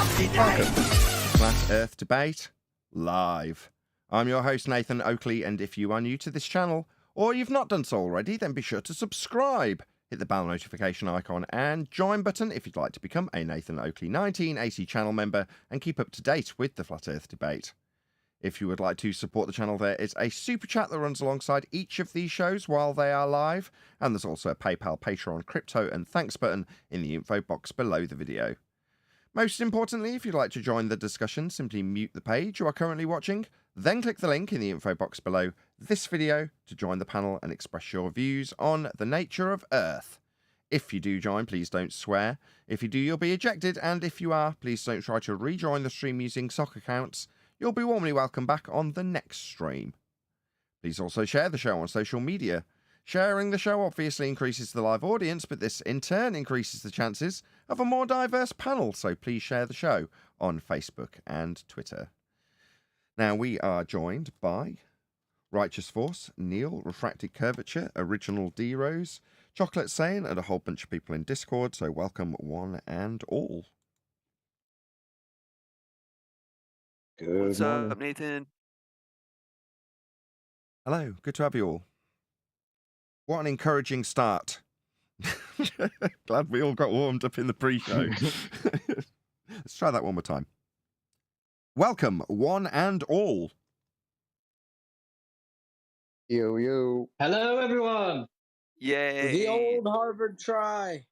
Welcome to Flat Earth Debate Live. I'm your host Nathan Oakley, and if you are new to this channel, or you've not done so already, then be sure to subscribe. Hit the bell notification icon and join button if you'd like to become a Nathan Oakley 1980 channel member and keep up to date with the Flat Earth Debate. If you would like to support the channel, there is a super chat that runs alongside each of these shows while they are live, and there's also a PayPal, Patreon, crypto and thanks button in the info box below the video. Most importantly, if you'd like to join the discussion, simply mute the page you are currently watching, then click the link in the info box below this video to join the panel and express your views on the nature of Earth. If you do join, please don't swear. If you do, you'll be ejected, and if you are, please don't try to rejoin the stream using sock accounts. You'll be warmly welcome back on the next stream. Please also share the show on social media. Sharing the show obviously increases the live audience, but this in turn increases the chances of a more diverse panel, so please share the show on Facebook and Twitter. Now, we are joined by Righteous Force, Neil, Refracted Curvature, Original D-Rose, Chocolate Sane, and a whole bunch of people in Discord, so welcome one and all. What's up, Nathan? Hello, good to have you all. What an encouraging start. Glad we all got warmed up in the pre-show. Let's try that one more time. Welcome, one and all. Yo, yo. Hello, everyone. Yay! The old Harvard try.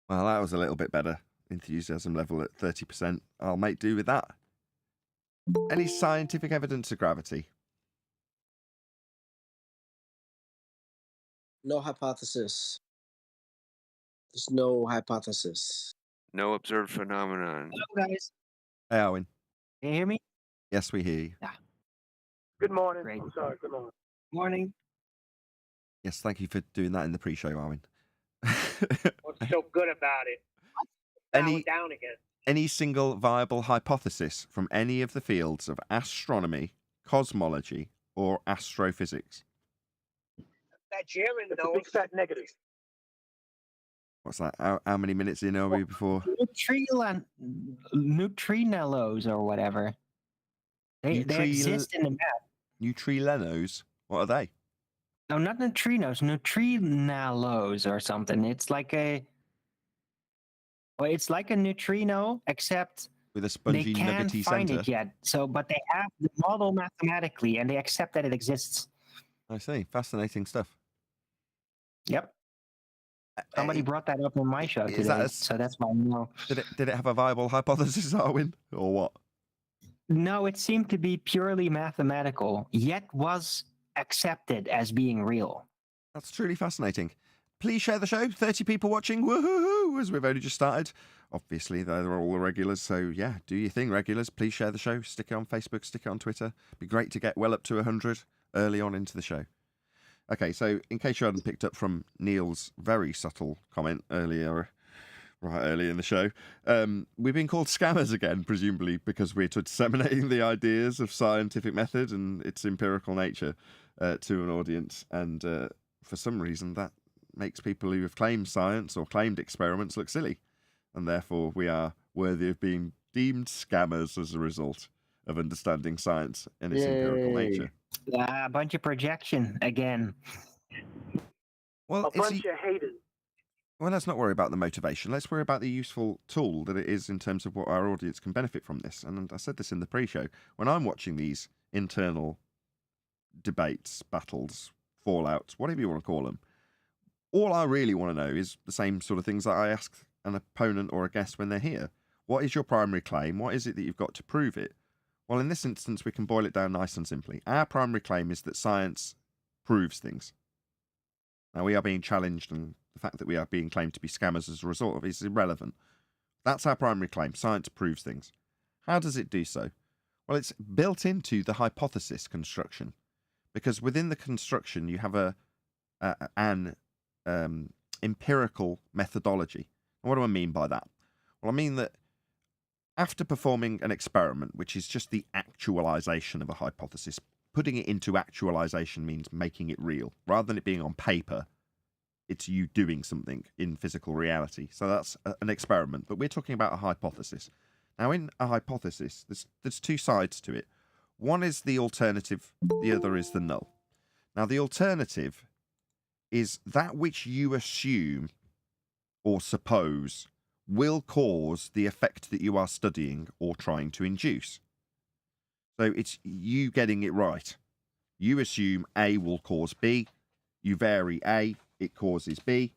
Well, that was a little bit better. Enthusiasm level at 30%. I'll make do with that. Any scientific evidence of gravity? No hypothesis. There's no hypothesis. No observed phenomenon. Hello, guys. Hey, Owen. Can you hear me? Yes, we hear you. Yeah. Good morning. Great. I'm sorry. Good morning. Morning. Yes, thank you for doing that in the pre-show, Owen. What's so good about it? Any- Down again. Any single viable hypothesis from any of the fields of astronomy, cosmology, or astrophysics? That German knows. Big fat negative. What's that? How many minutes in are we before? Neutrinos or whatever. They exist in the map. Neutrinos? What are they? No, not neutrinos. Neutrinalos or something. It's like a neutrino, except With a they spongy can't nuggety find center? it yet. So, but they have the model mathematically, and they accept that it exists. I see. Fascinating stuff. Yep. Somebody brought that up on my show Is today, that so that's why I know. Did it have a viable hypothesis, Arwin? Or what? No, it seemed to be purely mathematical, yet was accepted as being real. That's truly fascinating. Please share the show. 30 people watching. Woohoo! As we've only just started. Obviously, they're all the regulars. So, yeah, do your thing, regulars. Please share the show. Stick it on Facebook. Stick it on Twitter. Be great to get well up to 100 early on into the show. Okay, so in case you hadn't picked up from Neil's very subtle comment earlier in the show, we've been called scammers again, presumably because we're disseminating the ideas of scientific method and its empirical nature to an audience. And for some reason, that makes people who have claimed science or claimed experiments look silly. And therefore, we are worthy of being deemed scammers as a result of understanding science and its empirical nature. A bunch of projection again. Well, A bunch of haters. Well, let's not worry about the motivation. Let's worry about the useful tool that it is in terms of what our audience can benefit from this. And I said this in the pre-show. When I'm watching these internal debates, battles, fallouts, whatever you want to call them, all I really want to know is the same sort of things that I ask an opponent or a guest when they're here. What is your primary claim? What is it that you've got to prove it? Well, in this instance, we can boil it down nice and simply. Our primary claim is that science proves things. Now, we are being challenged, and the fact that we are being claimed to be scammers as a result of it is irrelevant. That's our primary claim. Science proves things. How does it do so? Well, it's built into the hypothesis construction, because within the construction, you have an empirical methodology. And what do I mean by that? Well, I mean that after performing an experiment, which is just the actualization of a hypothesis, putting it into actualization means making it real. Rather than it being on paper, it's you doing something in physical reality. So that's an experiment, but we're talking about a hypothesis. Now, in a hypothesis, there's two sides to it. One is the alternative, the other is the null. Now, the alternative is that which you assume or suppose will cause the effect that you are studying or trying to induce. So it's you getting it right. You assume A will cause B. You vary A, it causes B.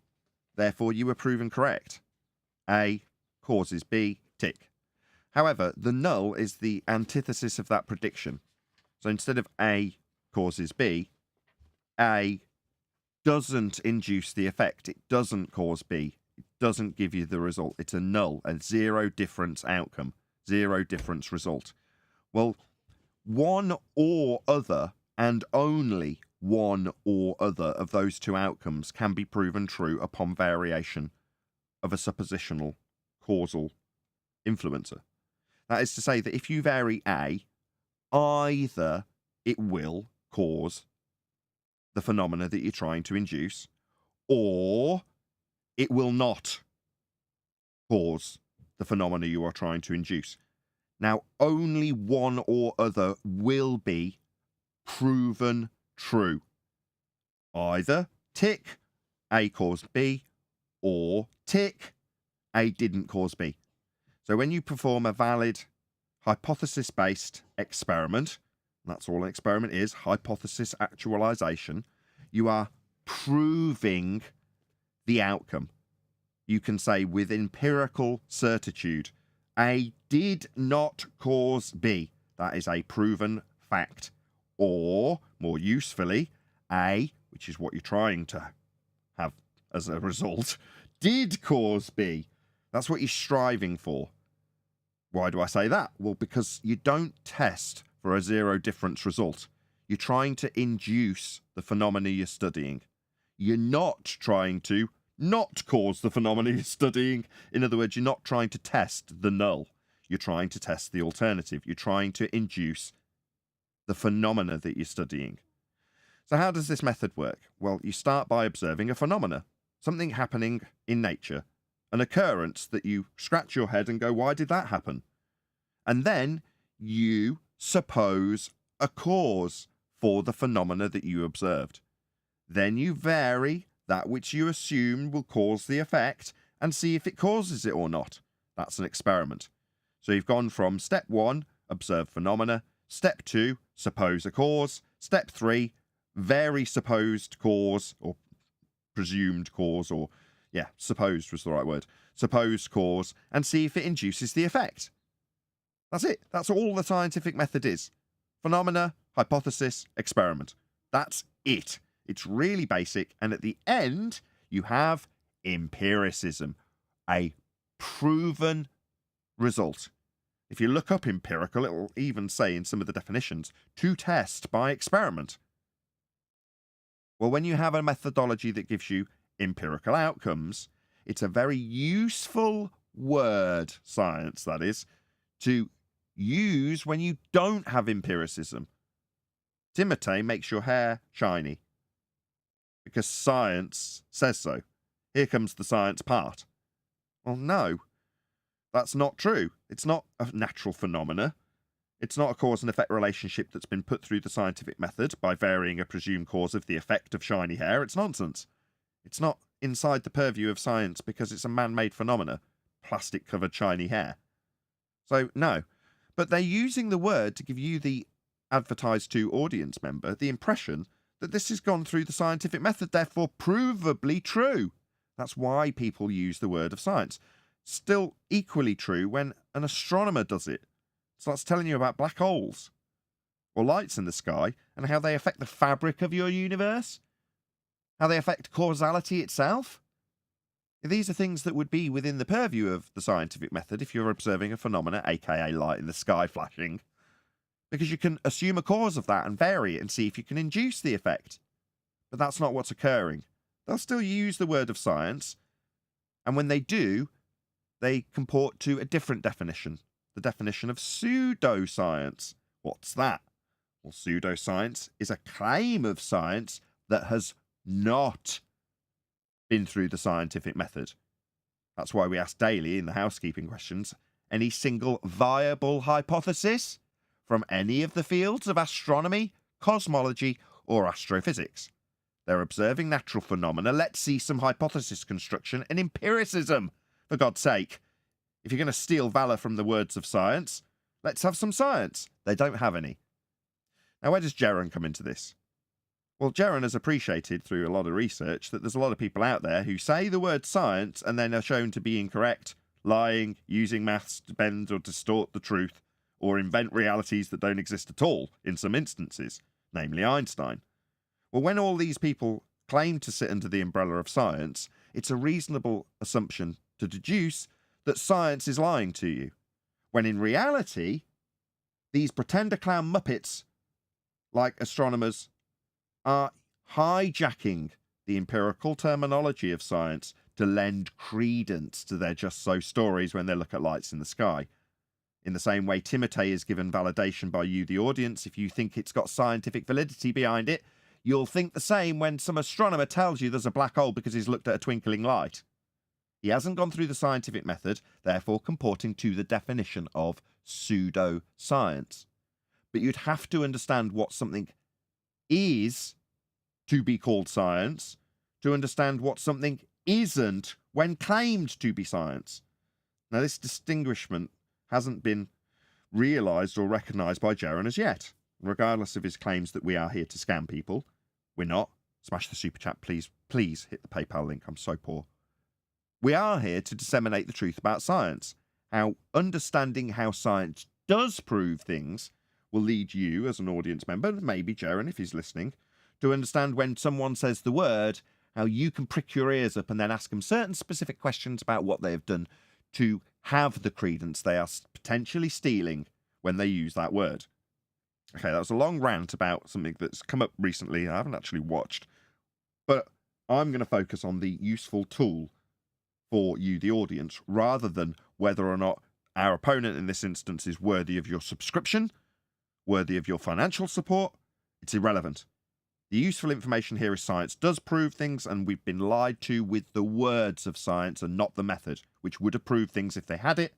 Therefore, you are proven correct. A causes B, tick. However, the null is the antithesis of that prediction. So instead of A causes B, A doesn't induce the effect. It doesn't cause B. It doesn't give you the result. It's a null, a zero difference outcome, zero difference result. Well, one or other, and only one or other of those two outcomes can be proven true upon variation of a suppositional causal influencer. That is to say that if you vary A, either it will cause the phenomena that you're trying to induce, or it will not cause the phenomena you are trying to induce. Now, only one or other will be proven true. Either tick, A caused B, or tick, A didn't cause B. So when you perform a valid hypothesis-based experiment, that's all an experiment is, hypothesis actualization, you are proving the outcome. You can say with empirical certitude, A did not cause B. That is a proven fact. Or, more usefully, A, which is what you're trying to have as a result, did cause B. That's what you're striving for. Why do I say that? Well, because you don't test for a zero difference result. You're trying to induce the phenomena you're studying. You're not trying to not cause the phenomena you're studying. In other words, you're not trying to test the null. You're trying to test the alternative. You're trying to induce the phenomena that you're studying. So how does this method work? Well, you start by observing a phenomena, something happening in nature, an occurrence that you scratch your head and go, why did that happen? And then you suppose a cause for the phenomena that you observed. Then you vary that which you assume will cause the effect and see if it causes it or not. That's an experiment. So you've gone from step 1, observe phenomena, step 2, suppose a cause, step 3, vary supposed cause, or presumed cause, or yeah, supposed was the right word, supposed cause, and see if it induces the effect. That's it. That's all the scientific method is. Phenomena, hypothesis, experiment. That's it. It's really basic, and at the end, you have empiricism, a proven result. If you look up empirical, it will even say in some of the definitions, to test by experiment. Well, when you have a methodology that gives you empirical outcomes, it's a very useful word, science, that is, to use when you don't have empiricism. Timotei makes your hair shiny because science says so. Here comes the science part. Well, no, that's not true. It's not a natural phenomena. It's not a cause and effect relationship that's been put through the scientific method by varying a presumed cause of the effect of shiny hair. It's nonsense. It's not inside the purview of science because it's a man-made phenomena, plastic-covered shiny hair. So, no. But they're using the word to give you, the advertised to audience member, the impression that this has gone through the scientific method, therefore provably true. That's why people use the word of science. Still equally true when an astronomer does it. Starts telling you about black holes or lights in the sky and how they affect the fabric of your universe, how they affect causality itself. These are things that would be within the purview of the scientific method if you're observing a phenomena, aka light in the sky flashing, because you can assume a cause of that and vary it and see if you can induce the effect. But that's not what's occurring. They'll still use the word of science, and when they do, they comport to a different definition, the definition of pseudoscience. What's that? Well, pseudoscience is a claim of science that has not been through the scientific method. That's why we ask daily in the housekeeping questions, any single viable hypothesis from any of the fields of astronomy, cosmology, or astrophysics. They're observing natural phenomena. Let's see some hypothesis construction and empiricism, for God's sake. If you're going to steal valor from the words of science, let's have some science. They don't have any. Now, where does Jaron come into this? Well, Jaron has appreciated through a lot of research that there's a lot of people out there who say the word science and then are shown to be incorrect, lying, using maths to bend or distort the truth, or invent realities that don't exist at all in some instances, namely Einstein. Well, when all these people claim to sit under the umbrella of science, it's a reasonable assumption to deduce that science is lying to you, when in reality, these pretender clown muppets, like astronomers, are hijacking the empirical terminology of science to lend credence to their just-so stories when they look at lights in the sky. In the same way Timotei is given validation by you, the audience, if you think it's got scientific validity behind it, you'll think the same when some astronomer tells you there's a black hole because he's looked at a twinkling light. He hasn't gone through the scientific method, therefore comporting to the definition of pseudoscience. But you'd have to understand what something is to be called science to understand what something isn't when claimed to be science. Now, this distinguishment hasn't been realised or recognised by Jaron as yet. Regardless of his claims that we are here to scam people, we're not. Smash the super chat, please. Please hit the PayPal link. I'm so poor. We are here to disseminate the truth about science. How understanding how science does prove things will lead you as an audience member, maybe Jaron if he's listening, to understand when someone says the word, how you can prick your ears up and then ask them certain specific questions about what they have done to have the credence they are potentially stealing when they use that word. Okay, that was a long rant about something that's come up recently I haven't actually watched, but I'm going to focus on the useful tool for you, the audience, rather than whether or not our opponent in this instance is worthy of your subscription, worthy of your financial support. It's irrelevant. The useful information here is science does prove things, and we've been lied to with the words of science and not the method, which would have proved things if they had it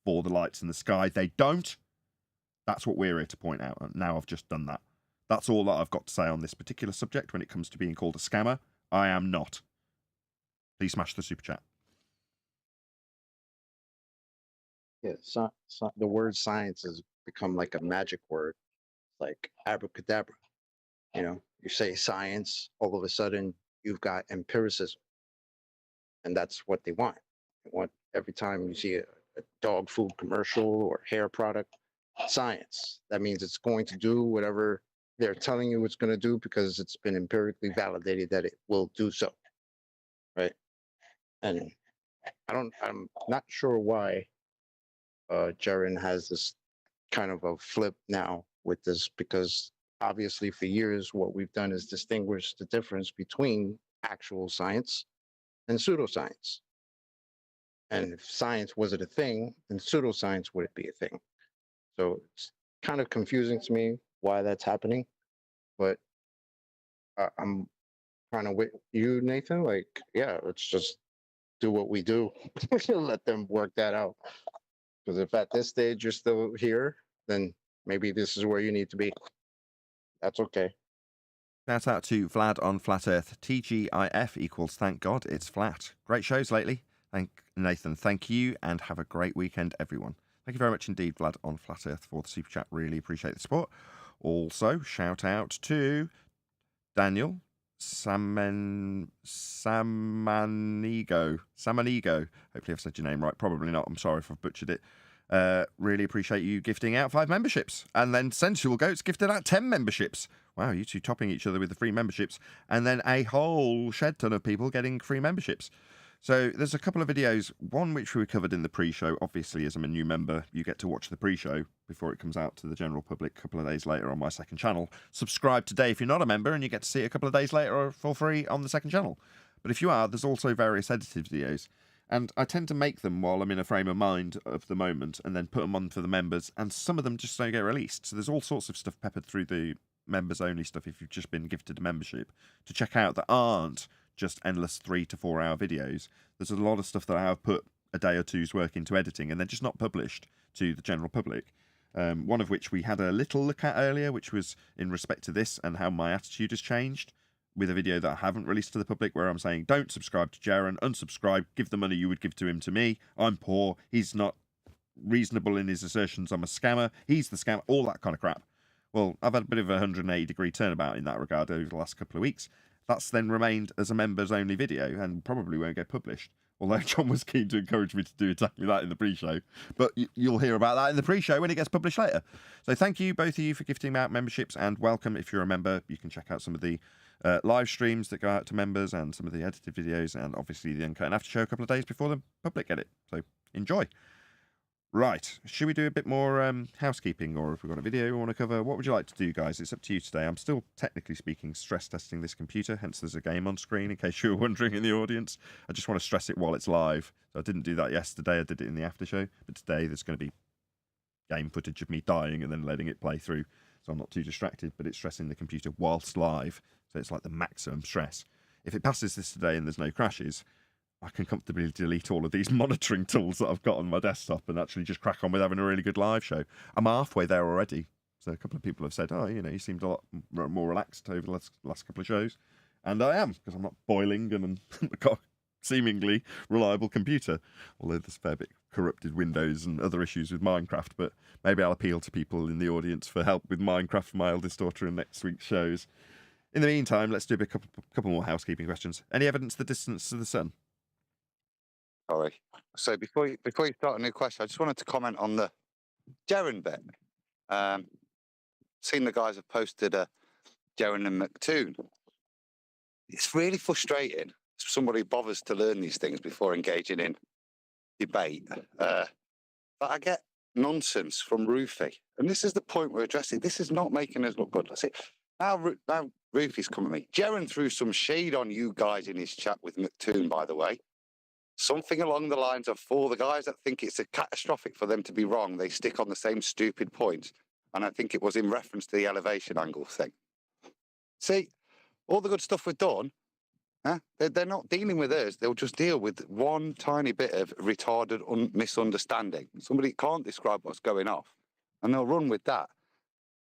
for the lights in the sky. They don't. That's what we're here to point out. And now I've just done that. That's all that I've got to say on this particular subject when it comes to being called a scammer. I am not. Please smash the super chat. Yeah, the word science has become like a magic word, like abracadabra. You know, you say science, all of a sudden you've got empiricism. And that's what they want. They want every time you see a dog food commercial or hair product, science. That means it's going to do whatever they're telling you it's going to do because it's been empirically validated that it will do so. Right. And I'm not sure why Jaron has this kind of a flip now with this, because obviously for years what we've done is distinguish the difference between actual science and pseudoscience. And if science wasn't a thing, then pseudoscience wouldn't be a thing. So it's kind of confusing to me why that's happening. But I'm kind of with you, Nathan. Like, yeah, let's just do what we do. Let them work that out. Because if at this stage you're still here, then maybe this is where you need to be. That's okay. Shout out to Vlad on Flat Earth. TGIF equals thank God it's flat. Great shows lately. Nathan, thank you, and have a great weekend, everyone. Thank you very much indeed, Vlad on Flat Earth, for the super chat. Really appreciate the support. Also, shout out to Daniel Samanigo. Hopefully I've said your name right. Probably not. I'm sorry if I've butchered it. Really appreciate you gifting out 5 memberships. And then Sensual Goats gifted out 10 memberships. Wow, you two topping each other with the free memberships. And then a whole shed ton of people getting free memberships. So there's a couple of videos, one which we covered in the pre-show. Obviously, as I'm a new member, you get to watch the pre-show before it comes out to the general public a couple of days later on my second channel. Subscribe today if you're not a member, and you get to see it a couple of days later for free on the second channel. But if you are, there's also various edited videos. And I tend to make them while I'm in a frame of mind of the moment and then put them on for the members, and some of them just don't get released. So there's all sorts of stuff peppered through the members-only stuff if you've just been gifted a membership to check out that aren't just endless 3 to 4 hour videos. There's a lot of stuff that I have put a day or two's work into editing and then just not published to the general public. One of which we had a little look at earlier, which was in respect to this and how my attitude has changed, with a video that I haven't released to the public where I'm saying, don't subscribe to Jaren, unsubscribe, give the money you would give to him to me. I'm poor. He's not reasonable in his assertions. I'm a scammer. He's the scammer. All that kind of crap. Well, I've had a bit of a 180-degree turnabout in that regard over the last couple of weeks. That's then remained as a members-only video and probably won't get published. Although John was keen to encourage me to do exactly that in the pre-show. But you'll hear about that in the pre-show when it gets published later. So thank you, both of you, for gifting me out memberships, and welcome. If you're a member, you can check out some of the live streams that go out to members and some of the edited videos, and obviously the Uncut and After Show a couple of days before the public get it. So enjoy. Right, should we do a bit more housekeeping, or if we've got a video we want to cover? What would you like to do, guys? It's up to you today. I'm still, technically speaking, stress testing this computer, hence there's a game on screen, in case you were wondering in the audience. I just want to stress it while it's live. So I didn't do that yesterday, I did it in the after show, but today there's going to be game footage of me dying and then letting it play through, so I'm not too distracted, but it's stressing the computer whilst live, so it's like the maximum stress. If it passes this today and there's no crashes, I can comfortably delete all of these monitoring tools that I've got on my desktop and actually just crack on with having a really good live show. I'm halfway there already. So a couple of people have said, oh, you know, you seemed a lot more relaxed over the last couple of shows. And I am, because I'm not boiling and I've got a seemingly reliable computer. Although there's a fair bit corrupted Windows and other issues with Minecraft. But maybe I'll appeal to people in the audience for help with Minecraft for my eldest daughter in next week's shows. In the meantime, let's do a couple more housekeeping questions. Any evidence of the distance to the sun? Sorry. So before you start a new question, I just wanted to comment on the Jaren bit. Seen the guys have posted a Jaren and McToon. It's really frustrating if somebody bothers to learn these things before engaging in debate. But I get nonsense from Roofy, and this is the point we're addressing. This is not making us look good. That's it. Now Roofy's come at me. Jaren threw some shade on you guys in his chat with McToon, by the way. Something along the lines of, for the guys that think it's a catastrophic for them to be wrong, they stick on the same stupid points. And I think it was in reference to the elevation angle thing. See, all the good stuff we've done, they're not dealing with us. They'll just deal with one tiny bit of retarded misunderstanding. Somebody can't describe what's going off, and they'll run with that.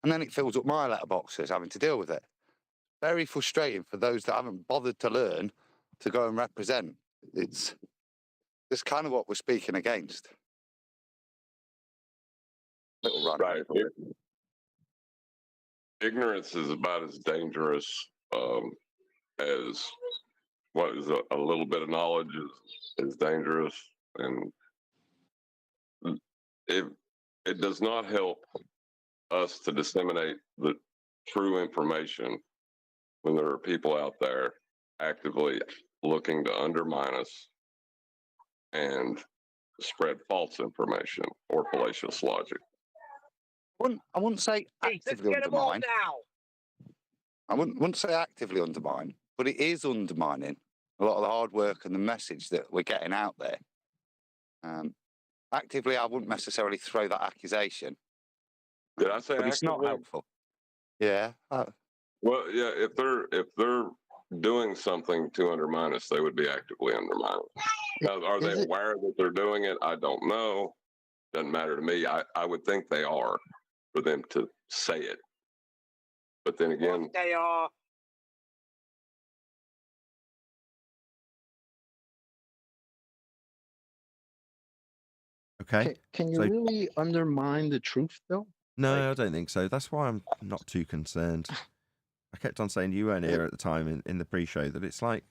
And then it fills up my letterboxes having to deal with it. Very frustrating for those that haven't bothered to learn to go and represent. It's kind of what we're speaking against. Little run. Right. Ignorance is about as dangerous as what is a little bit of knowledge is dangerous, and it does not help us to disseminate the true information when there are people out there actively looking to undermine us and spread false information or fallacious logic. I wouldn't say actively undermine. I wouldn't say actively undermine, but it is undermining a lot of the hard work and the message that we're getting out there. Actively, I wouldn't necessarily throw that accusation. Did I say but it's not helpful? Yeah. Well, yeah. If they're doing something to undermine us, they would be actively undermining. Now, are they aware that they're doing it? I don't know. Doesn't matter to me. I would think they are, for them to say it. But then again, they are. Okay. Can you really undermine the truth, though? No, I don't think so. That's why I'm not too concerned. I kept on saying, you weren't here at the time in the pre-show, that it's like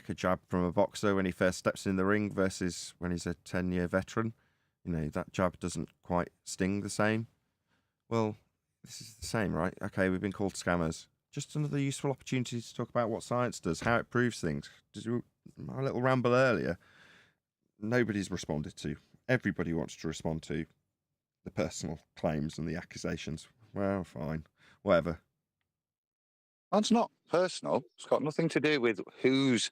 a jab from a boxer when he first steps in the ring versus when he's a 10-year veteran. You know, that jab doesn't quite sting the same. Well, this is the same, right? Okay, we've been called scammers. Just another useful opportunity to talk about what science does, how it proves things. My little ramble earlier, nobody's responded to. Everybody wants to respond to the personal claims and the accusations. Well, fine. Whatever. That's not personal. It's got nothing to do with who's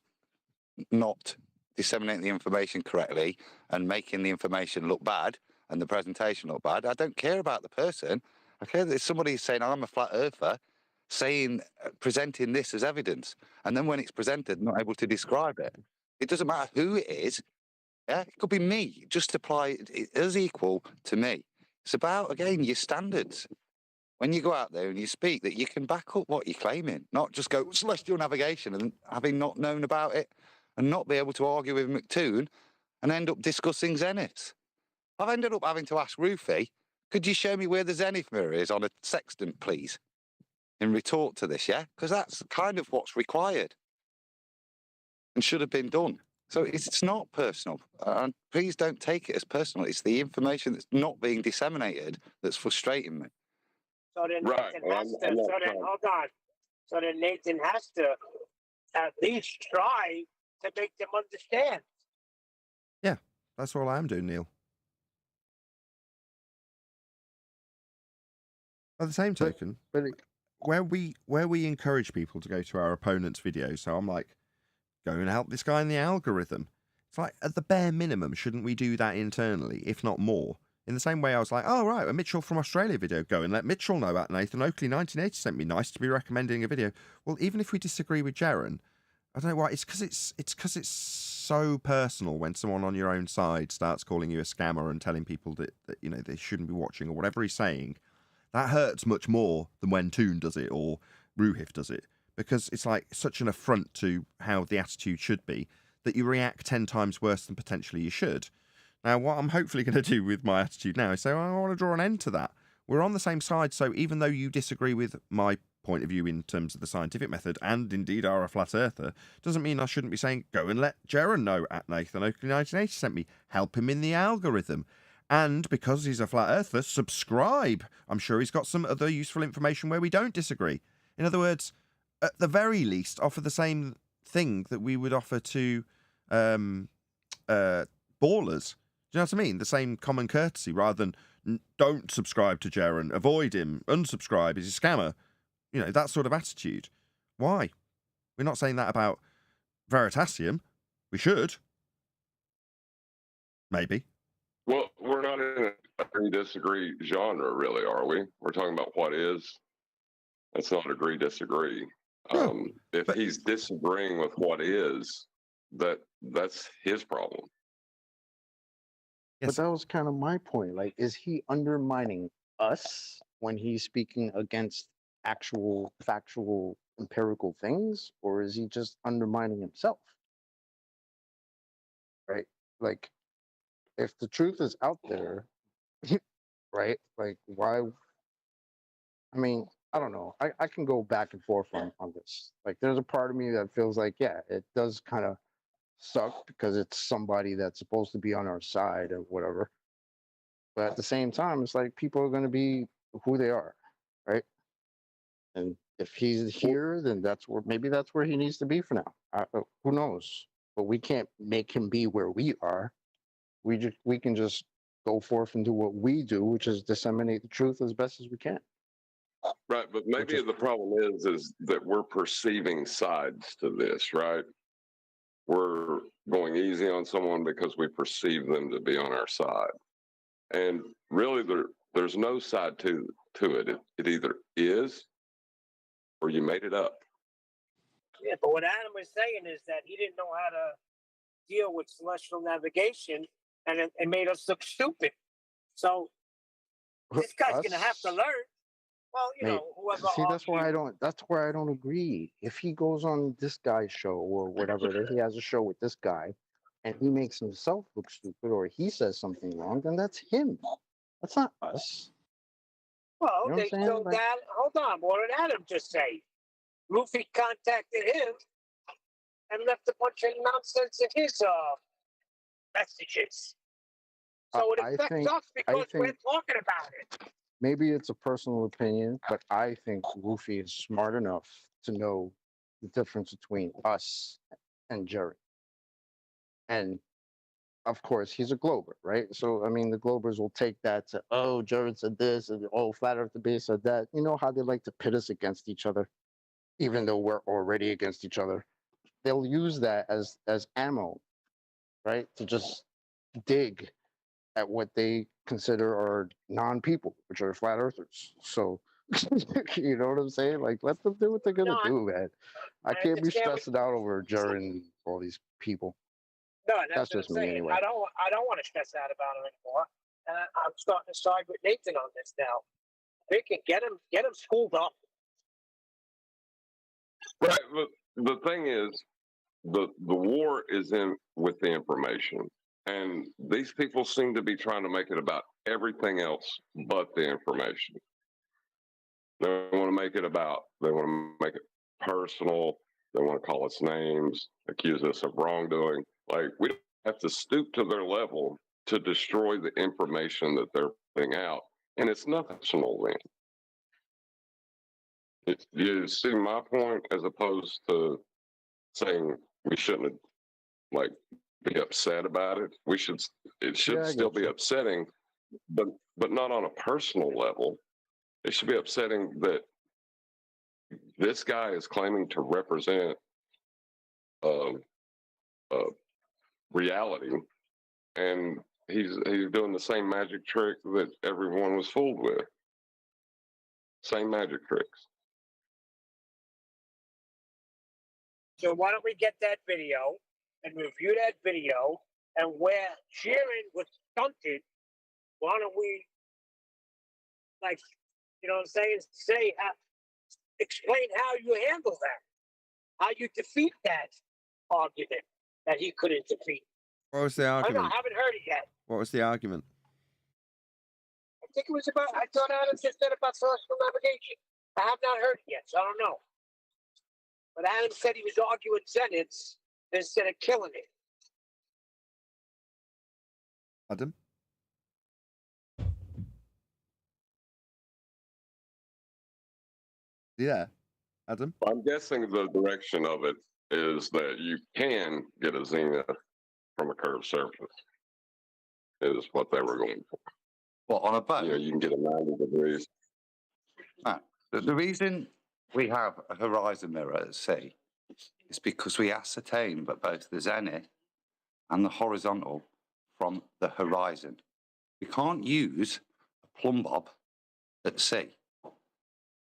not disseminating the information correctly and making the information look bad and the presentation look bad. I don't care about the person. I care that somebody saying I'm a flat earther, presenting this as evidence, and then when it's presented, not able to describe it. It doesn't matter who it is. Yeah, it could be me. Just apply it as equal to me. It's about, again, your standards. When you go out there and you speak, that you can back up what you're claiming, not just go celestial navigation and having not known about it and not be able to argue with McToon and end up discussing zeniths. I've ended up having to ask Rufy, could you show me where the zenith mirror is on a sextant, please? In retort to this, yeah? Because that's kind of what's required and should have been done. So it's not personal. And please don't take it as personal. It's the information that's not being disseminated that's frustrating me. So then Right, Nathan well, has I'm to. not So then trying- hold on. So then Nathan has to at least try to make them understand. That's all I am doing, Neil. By the same token, But where we encourage people to go to our opponent's videos, so I'm like, go and help this guy in the algorithm. It's like, at the bare minimum, shouldn't we do that internally, if not more? In the same way, I was like, oh, right, a Mitchell from Australia video. Go and let Mitchell know at Nathan Oakley 1980 sent me. Nice to be recommending a video. Well, even if we disagree with Jaren, I don't know why. It's because it's so personal when someone on your own side starts calling you a scammer and telling people that you know they shouldn't be watching or whatever he's saying. That hurts much more than when Toon does it or Ruhif does it, because it's like such an affront to how the attitude should be that you react 10 times worse than potentially you should. Now, what I'm hopefully going to do with my attitude now is say, I want to draw an end to that. We're on the same side, so even though you disagree with my point of view in terms of the scientific method, and indeed are a flat earther, doesn't mean I shouldn't be saying, go and let Jaren know at Nathan Oakley 1980 sent me. Help him in the algorithm. And because he's a flat earther, subscribe. I'm sure he's got some other useful information where we don't disagree. In other words, at the very least, offer the same thing that we would offer to ballers. Do you know what I mean? The same common courtesy, rather than don't subscribe to Jaren, avoid him, unsubscribe, he's a scammer. You know, that sort of attitude. Why? We're not saying that about Veritasium. We should. Maybe. Well, we're not in a agree-disagree genre, really, are we? We're talking about what is. That's not agree-disagree. No, If but- he's disagreeing with what is, that's his problem. Yes. But that was kind of my point. Like, is he undermining us when he's speaking against actual, factual, empirical things, or is he just undermining himself? Right? Like, if the truth is out there, right? Like, why? I mean, I don't know. I can go back and forth on this. Like, there's a part of me that feels like, yeah, it does kind of suck because it's somebody that's supposed to be on our side or whatever. But at the same time, it's like people are going to be who they are, right? And if he's here, then maybe that's where he needs to be for now. Who knows? But we can't make him be where we are. We can just go forth and do what we do, which is disseminate the truth as best as we can. Right, but maybe is- the problem is that we're perceiving sides to this, right? We're going easy on someone because we perceive them to be on our side. And really, there's no side to it. It either is or you made it up. Yeah, but what Adam was saying is that he didn't know how to deal with celestial navigation, and it made us look stupid. So this guy's going to have to Us? learn. Well, you Mate, know, whoever. see, that's where I don't agree. If he goes on this guy's show or whatever, that he has a show with this guy, and he makes himself look stupid, or he says something wrong, then that's him. That's not us. Well, You know what I'm okay, saying? so Like- that, hold on, what did Adam just say? Luffy contacted him and left a bunch of nonsense in his messages. So it I affects think- us because we're think- talking about it. Maybe it's a personal opinion, but I think Luffy is smart enough to know the difference between us and Jerry. And of course, he's a Glober, right? So, I mean, the Globers will take that to, oh, Jared said this, and oh, Flat Earth Debate said that. You know how they like to pit us against each other, even though we're already against each other. They'll use that as ammo, right? To just dig at what they consider are non-people, which are flat earthers. So, you know what I'm saying? Like, let them do what they're gonna No, do, man. I I can't be understand what- stressing out over Jared and all these people. No, That's what just I'm me saying. anyway. I don't want to stress out about it anymore. And I'm starting to side with Nathan on this now. They can get him schooled up. Right, but the thing is, the war is in with the information, and these people seem to be trying to make it about everything else but the information. They want to make it personal. They want to call us names, accuse us of wrongdoing. Like, we don't have to stoop to their level to destroy the information that they're putting out, and it's nothing personal then. You see my point, as opposed to saying we shouldn't like be upset about it. It should Yeah, I still get be you. upsetting, but not on a personal level. It should be upsetting that this guy is claiming to represent reality, and he's doing the same magic trick that everyone was fooled with. Same magic tricks. So why don't we get that video and review that video? And where Sheeran was stunted, why don't we, like, you know what I'm saying? Explain how you handle that, how you defeat that argument that he couldn't defeat. What was the I don't know. argument? I haven't heard it yet. What was the argument? I think it was about. I thought Adam just said about celestial navigation. I have not heard it yet, so I don't know. But Adam said he was arguing sentence instead of killing it. Adam? Yeah, Adam? I'm guessing the direction of it is that you can get a zenith from a curved surface, is what they were going for. What, on a boat? You know, you can get a 90 degrees. The reason we have a horizon mirror at sea is because we ascertain that both the zenith and the horizontal from the horizon. We can't use a plumb bob at sea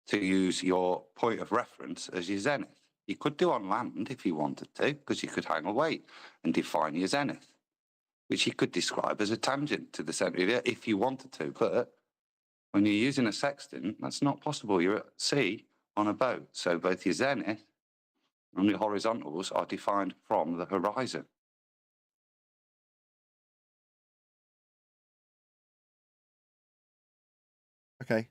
to use your point of reference as your zenith. You could do on land if you wanted to, because you could hang a weight and define your zenith, which you could describe as a tangent to the centre of the earth if you wanted to. But when you're using a sextant, that's not possible. You're at sea on a boat. So both your zenith and the horizontals are defined from the horizon. Okay.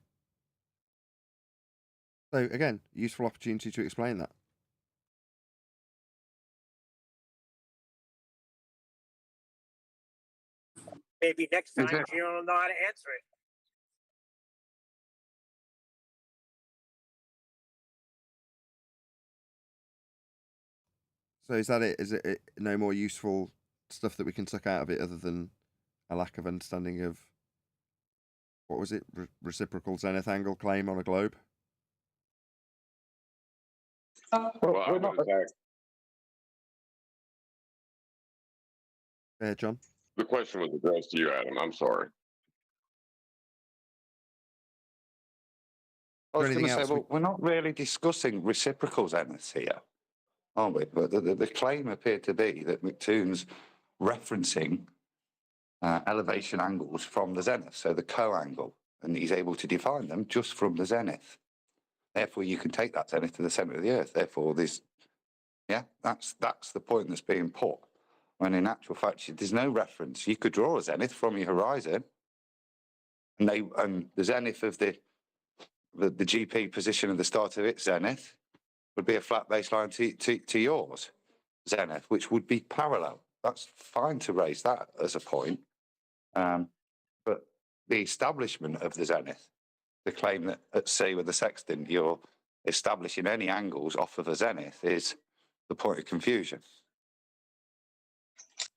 So again, useful opportunity to explain that. Maybe next time Exactly. you don't know how to answer it. So is that it? Is it no more useful stuff that we can suck out of it other than a lack of understanding of, what was it, reciprocal zenith angle claim on a globe? Well, I would attack. John? The question was addressed to you, Adam. I'm sorry. I was anything going to say, else well, we're not really discussing reciprocal zeniths here, aren't we? But the claim appeared to be that McToon's referencing elevation angles from the zenith, so the co-angle, and he's able to define them just from the zenith. Therefore, you can take that zenith to the centre of the earth. Therefore, that's the point that's being put. When in actual fact, there's no reference. You could draw a zenith from your horizon, and the zenith of the GP position at the start of its zenith would be a flat baseline to yours zenith, which would be parallel. That's fine to raise that as a point. But the establishment of the zenith, the claim that at sea with the sextant you're establishing any angles off of a zenith, is the point of confusion.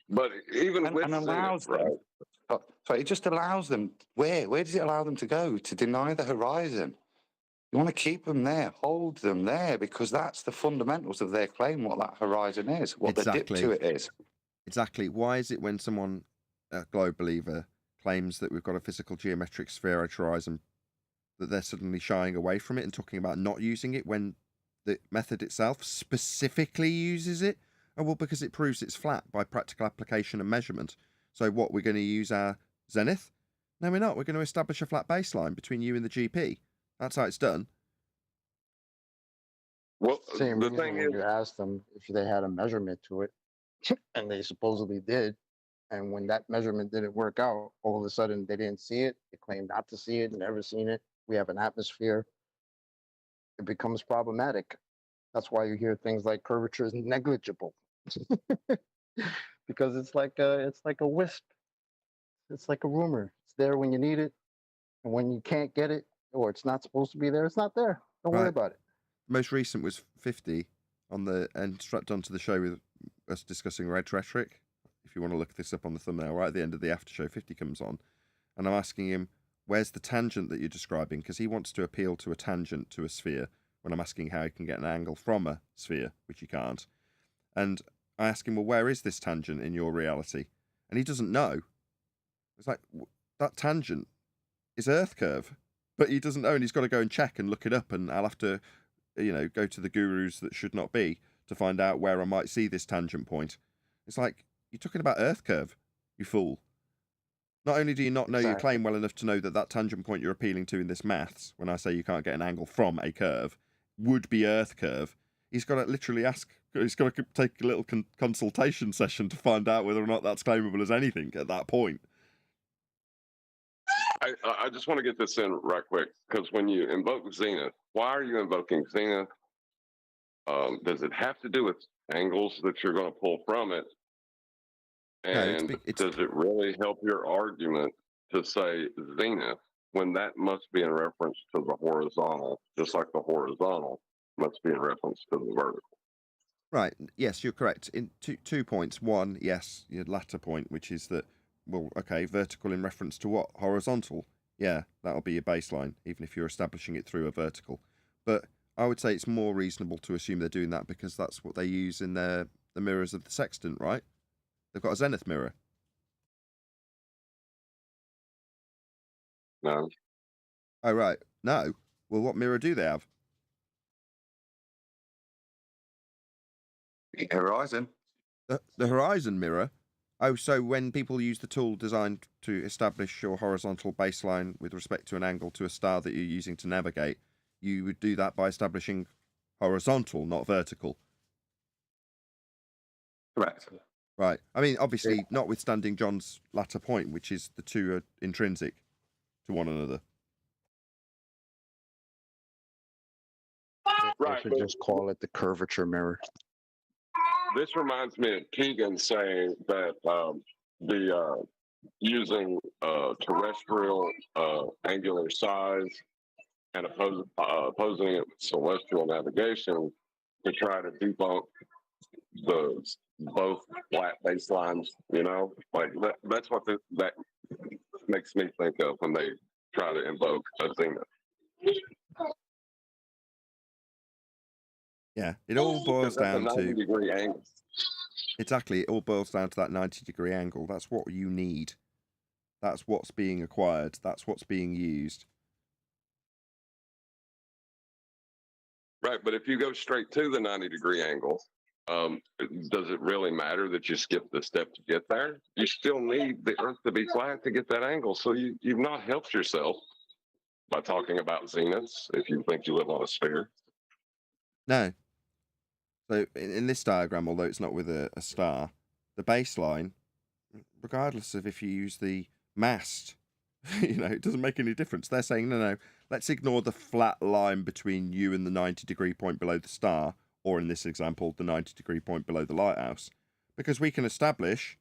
But even with and allows zenith, them, right? so it just allows them, where does it allow them to go? To deny the horizon. You want to keep them there, hold them there, because that's the fundamentals of their claim, what that horizon is, what the dip to it is. Exactly. Why is it when someone, a globe believer, claims that we've got a physical geometric sphere at horizon, that they're suddenly shying away from it and talking about not using it when the method itself specifically uses it Oh, well, because it proves it's flat by practical application and measurement. So what, we're going to use our zenith? No, we're not. We're going to establish a flat baseline between you and the GP. That's how it's done. Well, Same the reason thing when is, you asked them if they had a measurement to it, and they supposedly did. And when that measurement didn't work out, all of a sudden they didn't see it. They claimed not to see it, never seen it. We have an atmosphere. It becomes problematic. That's why you hear things like curvature is negligible, because it's like a wisp. It's like a rumor. It's there when you need it, and when you can't get it, or it's not supposed to be there, it's not there. Don't worry Right. about it. Most recent was 50 on the and strapped onto the show with us discussing red rhetoric. If you want to look this up on the thumbnail, right at the end of the after show, 50 comes on, and I'm asking him, where's the tangent that you're describing? Because he wants to appeal to a tangent to a sphere when I'm asking how he can get an angle from a sphere, which he can't. And I ask him, well, where is this tangent in your reality? And he doesn't know. It's like, that tangent is Earth curve, but he doesn't know, and he's got to go and check and look it up, and I'll have to, go to the gurus that should not be to find out where I might see this tangent point. It's like, you're talking about Earth curve, you fool. Not only do you not know your Exactly. claim well enough to know that that tangent point you're appealing to in this maths, when I say you can't get an angle from a curve, would be Earth curve, he's got to literally he's got to take a little consultation session to find out whether or not that's claimable as anything at that point. I just want to get this in right quick, because when you invoke zenith, why are you invoking zenith? Does it have to do with angles that you're going to pull from it? And does it really help your argument to say zenith when that must be in reference to the horizontal, just like the horizontal must be in reference to the vertical? Right. Yes, you're correct. In 2 points. One, yes, your latter point, which is that, well, okay, vertical in reference to what? Horizontal. Yeah, that'll be your baseline, even if you're establishing it through a vertical. But I would say it's more reasonable to assume they're doing that because that's what they use in the mirrors of the sextant, right? They've got a zenith mirror. No. Oh, right. No. Well, what mirror do they have? Horizon. The horizon mirror. Oh, so when people use the tool designed to establish your horizontal baseline with respect to an angle to a star that you're using to navigate, you would do that by establishing horizontal, not vertical. Correct. Right. I mean, obviously, notwithstanding John's latter point, which is the two are intrinsic to one another. They should just call it the curvature mirror. This reminds me of Keegan saying that the using terrestrial angular size and opposing it with celestial navigation to try to debunk both flat baselines. Like that's what that makes me think of when they try to invoke a zenith. Yeah, it all boils down to 90-degree angle. exactly. It all boils down to that 90-degree angle. That's what you need. That's what's being acquired. That's what's being used. Right, but if you go straight to the 90-degree angle, does it really matter that you skip the step to get there? You still need the Earth to be flat to get that angle. So you've not helped yourself by talking about zeniths if you think you live on a sphere. No. So in this diagram, although it's not with a star, the baseline, regardless of if you use the mast, it doesn't make any difference. They're saying, no, let's ignore the flat line between you and the 90-degree point below the star, or in this example, the 90-degree point below the lighthouse, because we can establish